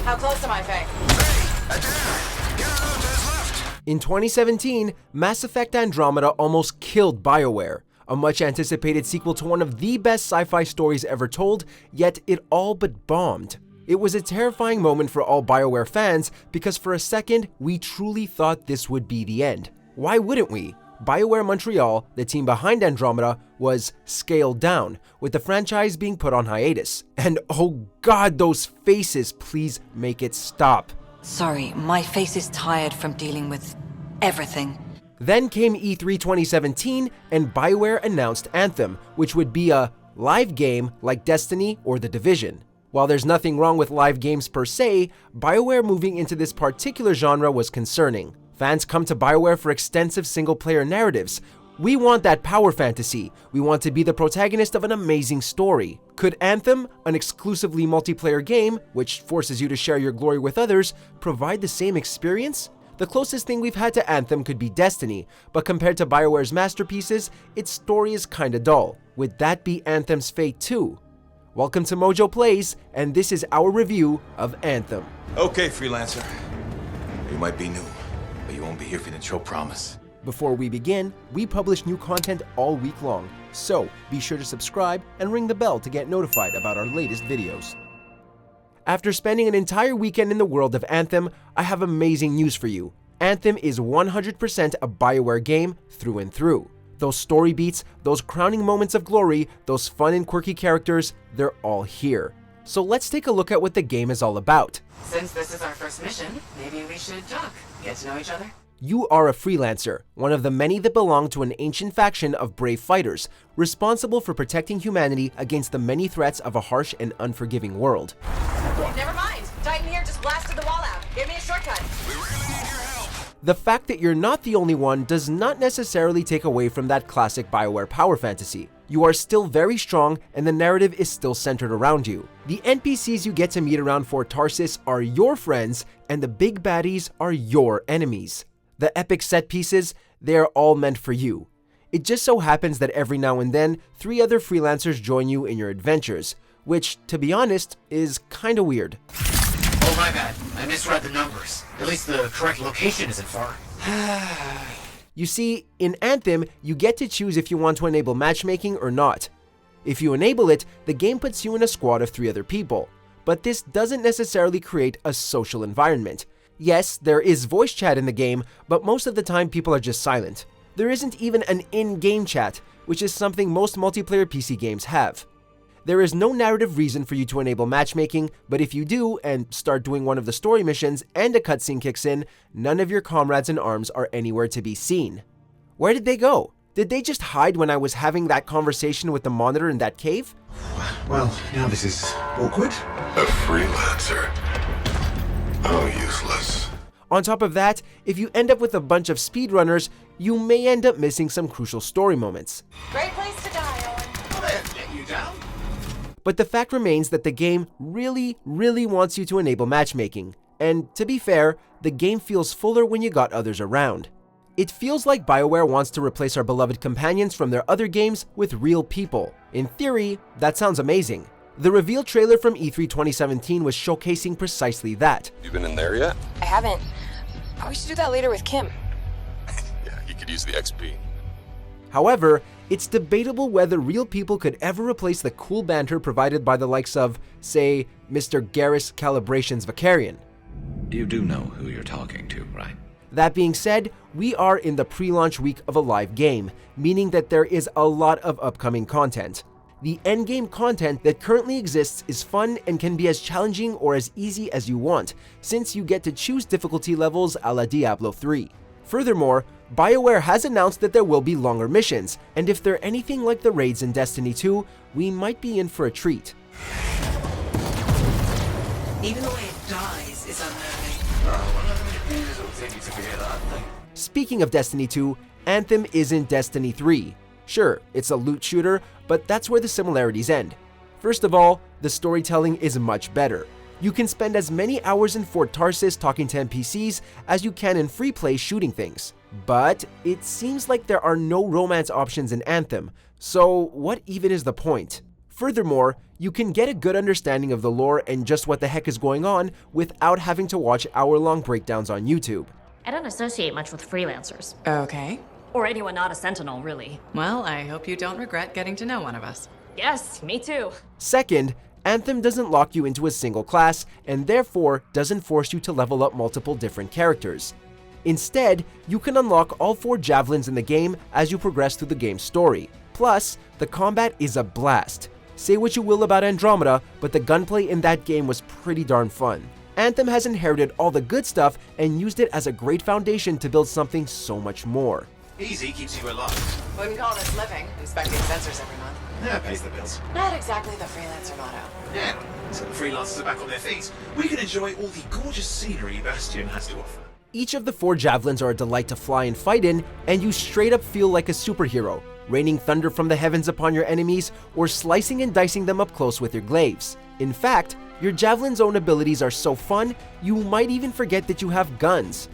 How close am I, Faye? In 2017, Mass Effect Andromeda almost killed Bioware, a much anticipated sequel to one of the best sci-fi stories ever told, yet it all but bombed. It was a terrifying moment for all Bioware fans because for a second, we truly thought this would be the end. Why wouldn't we? Bioware Montreal, the team behind Andromeda, was scaled down, with the franchise being put on hiatus. And oh god, those faces, please make it stop. Sorry, my face is tired from dealing with everything. Then came E3 2017, and Bioware announced Anthem, which would be a live game like Destiny or The Division. While there's nothing wrong with live games per se, Bioware moving into this particular genre was concerning. Fans come to Bioware for extensive single-player narratives. We want that power fantasy. We want to be the protagonist of an amazing story. Could Anthem, an exclusively multiplayer game, which forces you to share your glory with others, provide the same experience? The closest thing we've had to Anthem could be Destiny, but compared to Bioware's masterpieces, its story is kinda dull. Would that be Anthem's fate too? Welcome to MojoPlays, and this is our review of Anthem. Okay, freelancer. You might be new, but you won't be here if you didn't show promise. Before we begin, we publish new content all week long, so be sure to subscribe and ring the bell to get notified about our latest videos. After spending an entire weekend in the world of Anthem, I have amazing news for you. Anthem is 100% a Bioware game through and through. Those story beats, those crowning moments of glory, those fun and quirky characters, they're all here. So let's take a look at what the game is all about. Since this is our first mission, maybe we should talk. Get to know each other? You are a freelancer, one of the many that belong to an ancient faction of brave fighters, responsible for protecting humanity against the many threats of a harsh and unforgiving world. Never mind. Titan here just blasted the wall out. Give me a shortcut. We really need your help. The fact that you're not the only one does not necessarily take away from that classic Bioware power fantasy. You are still very strong, and the narrative is still centered around you. The NPCs you get to meet around Fort Tarsis are your friends, and the big baddies are your enemies. The epic set pieces, they are all meant for you. It just so happens that every now and then, 3 other freelancers join you in your adventures, which, to be honest, is kinda weird. Oh, my bad. I misread the numbers. At least the correct location isn't far. You see, in Anthem, you get to choose if you want to enable matchmaking or not. If you enable it, the game puts you in a squad of 3 other people. But this doesn't necessarily create a social environment. Yes, there is voice chat in the game, but most of the time people are just silent. There isn't even an in-game chat, which is something most multiplayer PC games have. There is no narrative reason for you to enable matchmaking, but if you do, and start doing one of the story missions and a cutscene kicks in, none of your comrades in arms are anywhere to be seen. Where did they go? Did they just hide when I was having that conversation with the monitor in that cave? Well, now this is awkward. A freelancer? Oh, useless. On top of that, if you end up with a bunch of speedrunners, you may end up missing some crucial story moments. Great place to die, Owen. Get you down? But the fact remains that the game really wants you to enable matchmaking. And to be fair, the game feels fuller when you got others around. It feels like Bioware wants to replace our beloved companions from their other games with real people. In theory, that sounds amazing. The reveal trailer from E3 2017 was showcasing precisely that. You been in there yet? I haven't. We should do that later with Kim. Yeah, you could use the XP. However, it's debatable whether real people could ever replace the cool banter provided by the likes of, say, Mr. Garrus Calibration's Vicarian. You do know who you're talking to, right? That being said, we are in the pre-launch week of a live game, meaning that there is a lot of upcoming content. The endgame content that currently exists is fun and can be as challenging or as easy as you want, since you get to choose difficulty levels a la Diablo 3. Furthermore, Bioware has announced that there will be longer missions, and if they're anything like the raids in Destiny 2, we might be in for a treat. Even the way it dies is unnerving. Speaking of Destiny 2, Anthem isn't Destiny 3. Sure, it's a loot shooter, but that's where the similarities end. First of all, the storytelling is much better. You can spend as many hours in Fort Tarsis talking to NPCs as you can in free play shooting things. But it seems like there are no romance options in Anthem, so what even is the point? Furthermore, you can get a good understanding of the lore and just what the heck is going on without having to watch hour-long breakdowns on YouTube. I don't associate much with freelancers. Okay. Or anyone not a sentinel, really. Well, I hope you don't regret getting to know one of us. Yes, me too. Second, Anthem doesn't lock you into a single class and therefore doesn't force you to level up multiple different characters. Instead, you can unlock all 4 javelins in the game as you progress through the game's story. Plus, the combat is a blast. Say what you will about Andromeda, but the gunplay in that game was pretty darn fun. Anthem has inherited all the good stuff and used it as a great foundation to build something so much more. Easy keeps you alive. Wouldn't call this living, inspecting sensors every month. Yeah, pays the bills. Not exactly the freelancer motto. Yeah, so the freelancers are back on their feet. We can enjoy all the gorgeous scenery Bastion has to offer. Each of the 4 javelins are a delight to fly and fight in, and you straight up feel like a superhero, raining thunder from the heavens upon your enemies or slicing and dicing them up close with your glaives. In fact, your javelin's own abilities are so fun, you might even forget that you have guns.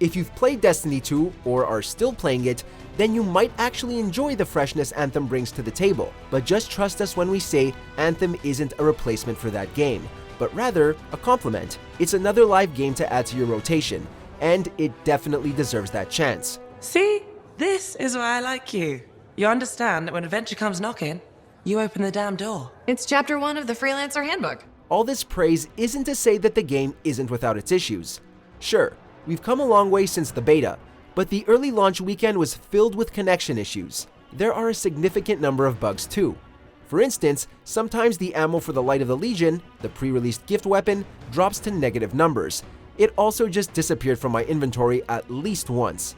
If you've played Destiny 2 or are still playing it, then you might actually enjoy the freshness Anthem brings to the table. But just trust us when we say Anthem isn't a replacement for that game, but rather a complement. It's another live game to add to your rotation, and it definitely deserves that chance. See? This is why I like you. You understand that when adventure comes knocking, you open the damn door. It's chapter 1 of the Freelancer Handbook. All this praise isn't to say that the game isn't without its issues. Sure, we've come a long way since the beta, but the early launch weekend was filled with connection issues. There are a significant number of bugs too. For instance, sometimes the ammo for the Light of the Legion, the pre-released gift weapon, drops to negative numbers. It also just disappeared from my inventory at least once.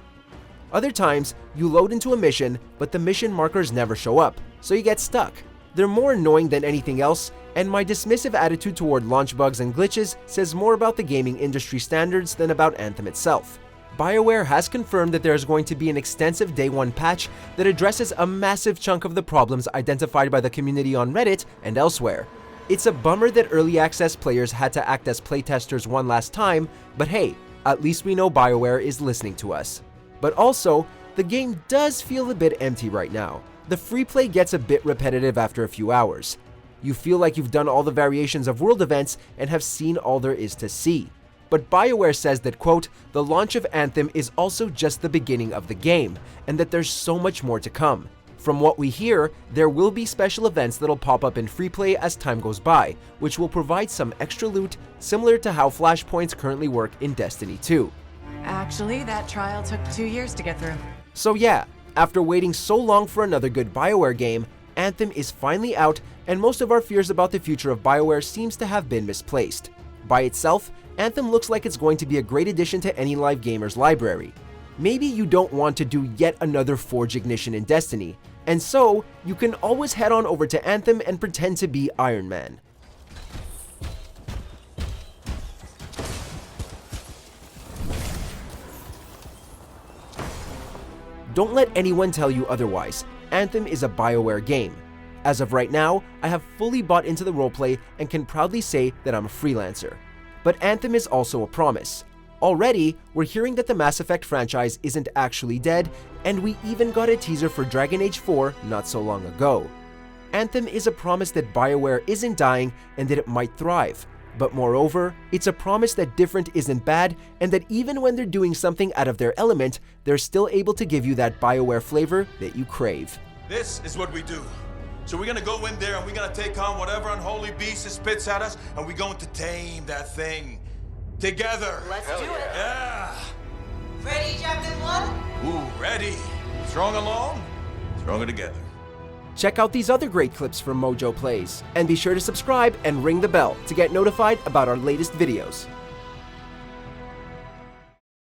Other times, you load into a mission, but the mission markers never show up, so you get stuck. They're more annoying than anything else, and my dismissive attitude toward launch bugs and glitches says more about the gaming industry standards than about Anthem itself. Bioware has confirmed that there's going to be an extensive Day 1 patch that addresses a massive chunk of the problems identified by the community on Reddit and elsewhere. It's a bummer that early access players had to act as playtesters one last time, but hey, at least we know Bioware is listening to us. But also, the game does feel a bit empty right now. The free play gets a bit repetitive after a few hours. You feel like you've done all the variations of world events and have seen all there is to see. But Bioware says that, quote, the launch of Anthem is also just the beginning of the game, and that there's so much more to come. From what we hear, there will be special events that'll pop up in free play as time goes by, which will provide some extra loot, similar to how flashpoints currently work in Destiny 2. Actually, that trial took 2 years to get through. So yeah, after waiting so long for another good Bioware game, Anthem is finally out, and most of our fears about the future of Bioware seems to have been misplaced. By itself, Anthem looks like it's going to be a great addition to any live gamer's library. Maybe you don't want to do yet another Forge Ignition in Destiny, and so you can always head on over to Anthem and pretend to be Iron Man. Don't let anyone tell you otherwise. Anthem is a Bioware game. As of right now, I have fully bought into the roleplay and can proudly say that I'm a freelancer. But Anthem is also a promise. Already, we're hearing that the Mass Effect franchise isn't actually dead, and we even got a teaser for Dragon Age 4 not so long ago. Anthem is a promise that Bioware isn't dying and that it might thrive. But moreover, it's a promise that different isn't bad, and that even when they're doing something out of their element, they're still able to give you that Bioware flavor that you crave. This is what we do. So we're gonna go in there and we're gonna take on whatever unholy beast it spits at us, and we're going to tame that thing. Together. Let's do it. Yeah. Ready, Captain 1? Ooh, ready. Strong alone, stronger together. Check out these other great clips from MojoPlays, and be sure to subscribe and ring the bell to get notified about our latest videos.